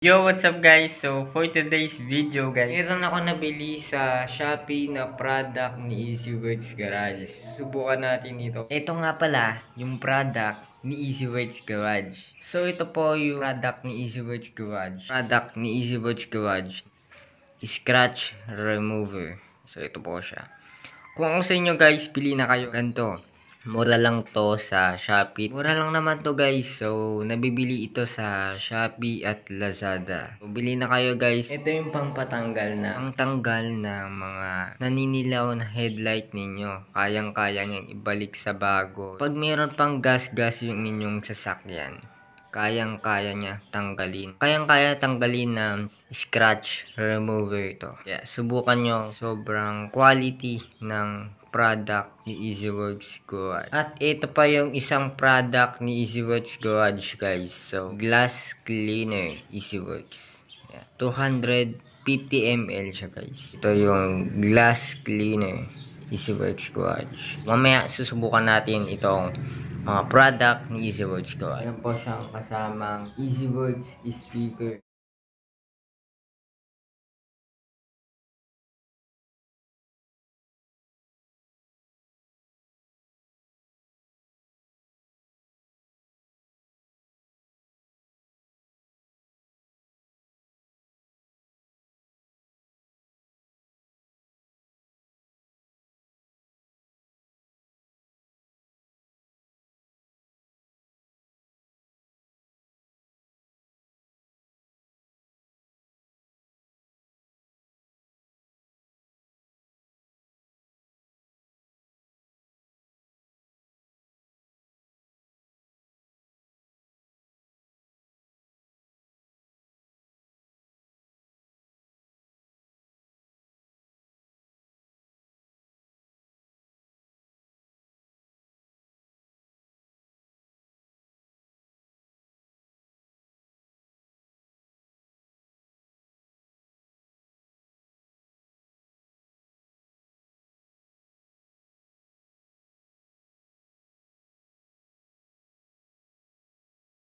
Yo, what's up guys? So, for today's video guys, meron ako nabili sa Shopee na product ni EasyWorks Garage. Susubukan natin ito. Ito nga pala, yung product ni EasyWorks Garage. So, ito po yung product ni EasyWorks Garage. Product ni EasyWorks Garage. Scratch Remover. So, ito po siya. Kung ako sa inyo guys, pili na kayo. Ganito. Mura lang to sa Shopee. Mura lang naman to guys. So, nabibili ito sa Shopee at Lazada. So, bili na kayo guys. Ito yung pangtanggal ng mga naninilaw na headlight ninyo. Kayang-kaya niyang ibalik sa bago. Pag mayroon pang gas-gas yung inyong sasakyan, kayang-kaya niya tanggalin. Kayang-kaya tanggalin ng scratch remover ito. Kaya subukan nyo. Sobrang quality ng product ni EasyWorks Garage. At ito pa yung isang product ni EasyWorks Garage guys. So, glass cleaner EasyWorks. Yeah. 250 ml siya guys. Ito yung glass cleaner EasyWorks Garage. Mamaya susubukan natin itong mga product ni EasyWorks Garage. Ayan po siyang kasamang EasyWorks sticker.